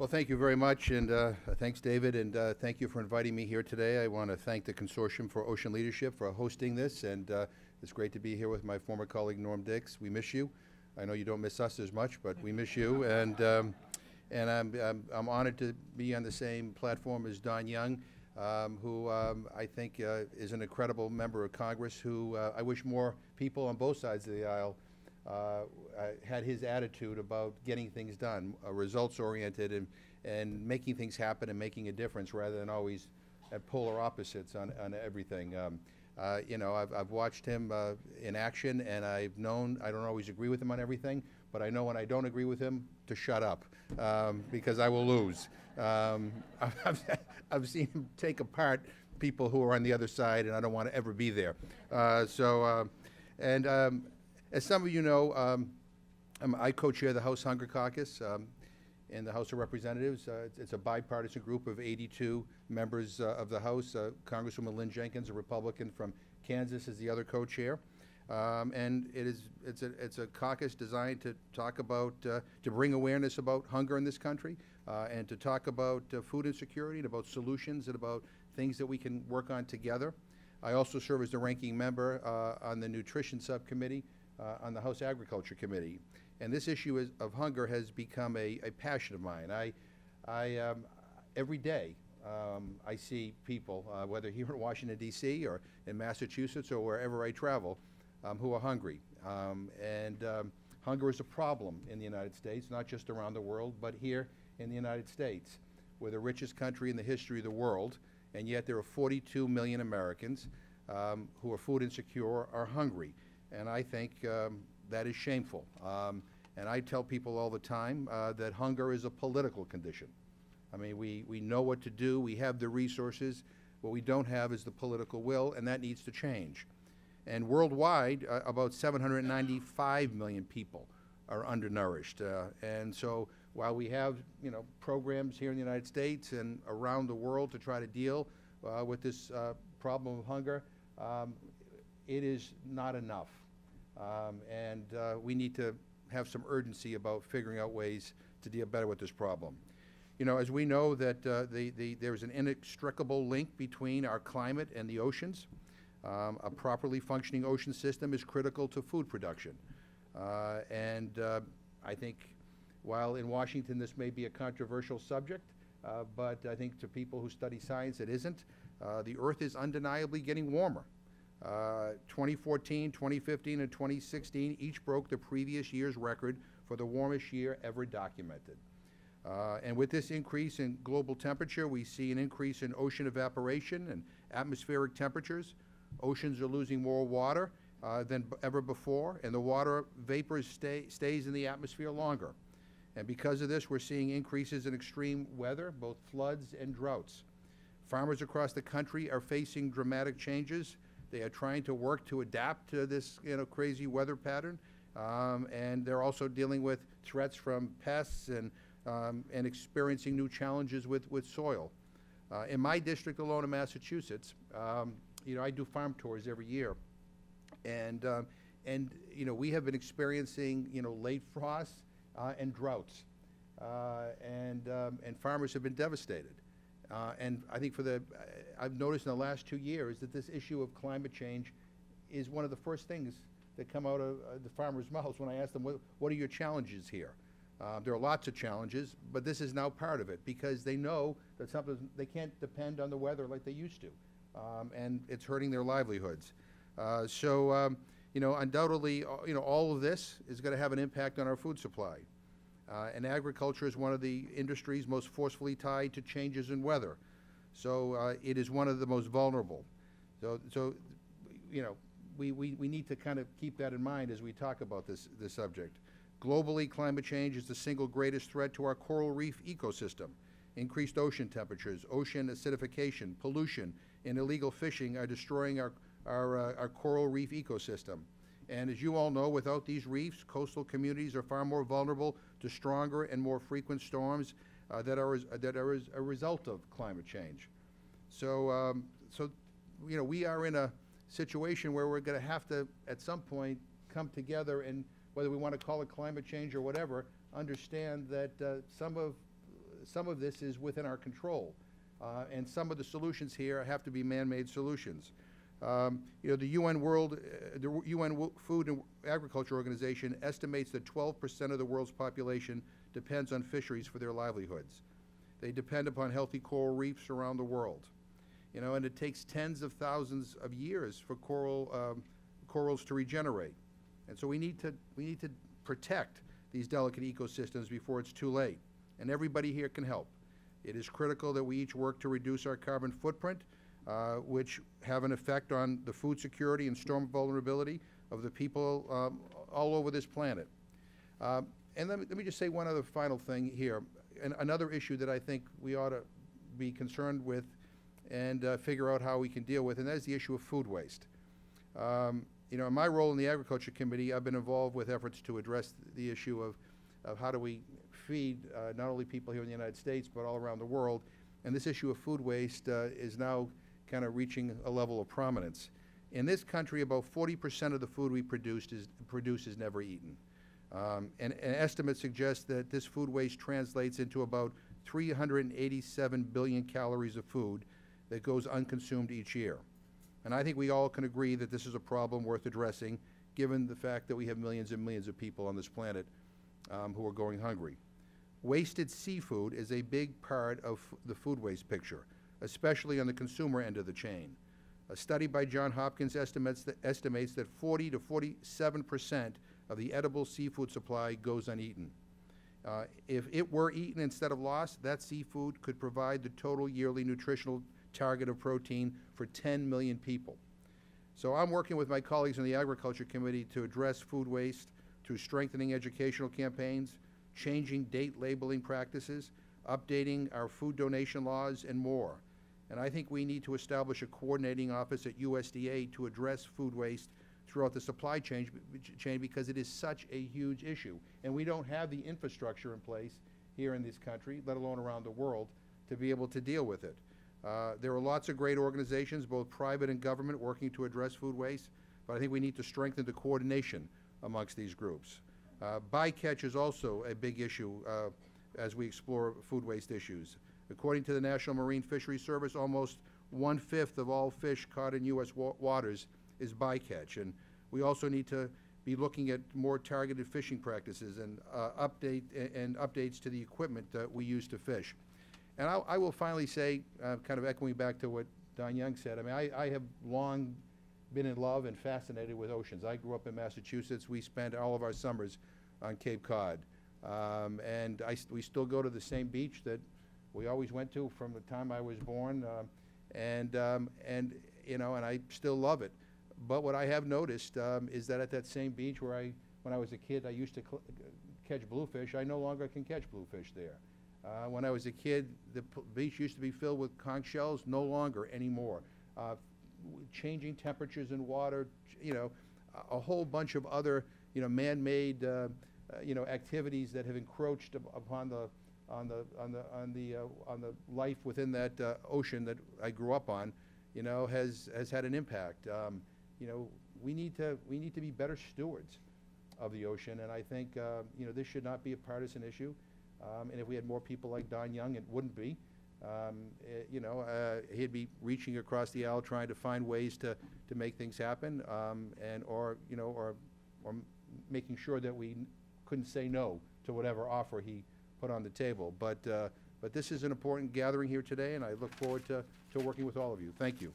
Well, thank you very much, and thanks, David, and thank you for inviting me here today. I want to thank the Consortium for Ocean Leadership for hosting this, and it's great to be here with my former colleague, Norm Dix. We miss you. I know you don't miss us as much, but we miss you, and I'm honored to be on the same platform as Don Young, who I think is an incredible member of Congress, who I wish more people on both sides of the aisle had his attitude about getting things done, results-oriented, and making things happen and making a difference rather than always at polar opposites on everything. You know, I've watched him in action, and I've known I don't always agree with him on everything, but I know when I don't agree with him to shut up because I will lose. I've seen him take apart people who are on the other side, and I don't want to ever be there. As some of you know, I co-chair the House Hunger Caucus in the House of Representatives. It's a bipartisan group of 82 members of the House. Congresswoman Lynn Jenkins, a Republican from Kansas, is the other co-chair. And it's a caucus designed to talk about, to bring awareness about hunger in this country, and to talk about food insecurity and about solutions and about things that we can work on together. I also serve as the ranking member on the Nutrition Subcommittee on the House Agriculture Committee. And this issue of hunger has become a passion of mine. Every day I see people, whether here in Washington, D.C. or in Massachusetts or wherever I travel, who are hungry. Hunger is a problem in the United States, not just around the world, but here in the United States. We're the richest country in the history of the world, and yet there are 42 million Americans who are food insecure or are hungry. And I think that is shameful. And I tell people all the time that hunger is a political condition. I mean, we know what to do, we have the resources. What we don't have is the political will, and that needs to change. And worldwide, about 795 million people are undernourished. And so while we have, you know, programs here in the United States and around the world to try to deal with this problem of hunger, it is not enough. We need to have some urgency about figuring out ways to deal better with this problem. You know, as we know that there's an inextricable link between our climate and the oceans. A properly functioning ocean system is critical to food production. I think while in Washington this may be a controversial subject, but I think to people who study science it isn't. The Earth is undeniably getting warmer. 2014, 2015, and 2016 each broke the previous year's record for the warmest year ever documented. And with this increase in global temperature, we see an increase in ocean evaporation and atmospheric temperatures. Oceans are losing more water than ever before, and the water vapor stays in the atmosphere longer. And because of this, we're seeing increases in extreme weather, both floods and droughts. Farmers across the country are facing dramatic changes. They are trying to work to adapt to this, you know, crazy weather pattern, and they're also dealing with threats from pests and experiencing new challenges with soil. In my district alone in Massachusetts, you know, I do farm tours every year, and you know, we have been experiencing, you know, late frosts and droughts, and farmers have been devastated. And I think I've noticed in the last 2 years that this issue of climate change is one of the first things that come out of the farmers' mouths when I ask them, what are your challenges here? There are lots of challenges, but this is now part of it because they know that they can't depend on the weather like they used to, and it's hurting their livelihoods. You know, undoubtedly, you know, all of this is going to have an impact on our food supply. And agriculture is one of the industries most forcefully tied to changes in weather. So it is one of the most vulnerable. So you know, we need to kind of keep that in mind as we talk about this subject. Globally, climate change is the single greatest threat to our coral reef ecosystem. Increased ocean temperatures, ocean acidification, pollution, and illegal fishing are destroying our coral reef ecosystem. And as you all know, without these reefs, coastal communities are far more vulnerable to stronger and more frequent storms that are as a result of climate change. So you know, we are in a situation where we're going to have to, at some point, come together and, whether we want to call it climate change or whatever, understand that some of some of this is within our control, and some of the solutions here have to be man-made solutions. The UN Food and Agriculture Organization estimates that 12% of the world's population depends on fisheries for their livelihoods. They depend upon healthy coral reefs around the world. And it takes tens of thousands of years for corals to regenerate. And so we need to protect these delicate ecosystems before it's too late. And everybody here can help. It is critical that we each work to reduce our carbon footprint, which have an effect on the food security and storm vulnerability of the people all over this planet. And let me just say one other final thing here. Another issue that I think we ought to be concerned with and figure out how we can deal with, and that is the issue of food waste. In my role in the Agriculture Committee, I've been involved with efforts to address the issue of how do we feed not only people here in the United States, but all around the world. And this issue of food waste is now kind of reaching a level of prominence. In this country, about 40% of the food we produce is never eaten. And estimates suggest that this food waste translates into about 387 billion calories of food that goes unconsumed each year. And I think we all can agree that this is a problem worth addressing, given the fact that we have millions and millions of people on this planet who are going hungry. Wasted seafood is a big part of the food waste picture, especially on the consumer end of the chain. A study by Johns Hopkins estimates that 40 to 47% of the edible seafood supply goes uneaten. If it were eaten instead of lost, that seafood could provide the total yearly nutritional target of protein for 10 million people. So I'm working with my colleagues in the Agriculture Committee to address food waste through strengthening educational campaigns, changing date labeling practices, updating our food donation laws, and more. And I think we need to establish a coordinating office at USDA to address food waste throughout the supply chain because it is such a huge issue. And we don't have the infrastructure in place here in this country, let alone around the world, to be able to deal with it. There are lots of great organizations, both private and government, working to address food waste, but I think we need to strengthen the coordination amongst these groups. Bycatch is also a big issue as we explore food waste issues. According to the National Marine Fisheries Service, almost 1/5 of all fish caught in U.S. waters is bycatch. And we also need to be looking at more targeted fishing practices and updates to the equipment that we use to fish. And I will finally say, kind of echoing back to what Don Young said, I mean, I have long been in love and fascinated with oceans. I grew up in Massachusetts. We spent all of our summers on Cape Cod. And we still go to the same beach that we always went to from the time I was born. And I still love it. But what I have noticed is that at that same beach where when I was a kid, I used to catch bluefish, I no longer can catch bluefish there. When I was a kid, the beach used to be filled with conch shells, no longer anymore. Changing temperatures in water, a whole bunch of other, man-made, activities that have encroached upon the life within that ocean that I grew up on, has had an impact. We need to be better stewards of the ocean, and I think this should not be a partisan issue. And if we had more people like Don Young, it wouldn't be. He'd be reaching across the aisle trying to find ways to make things happen, or making sure that we couldn't say no to whatever offer he put on the table. But this is an important gathering here today, and I look forward to working with all of you. Thank you.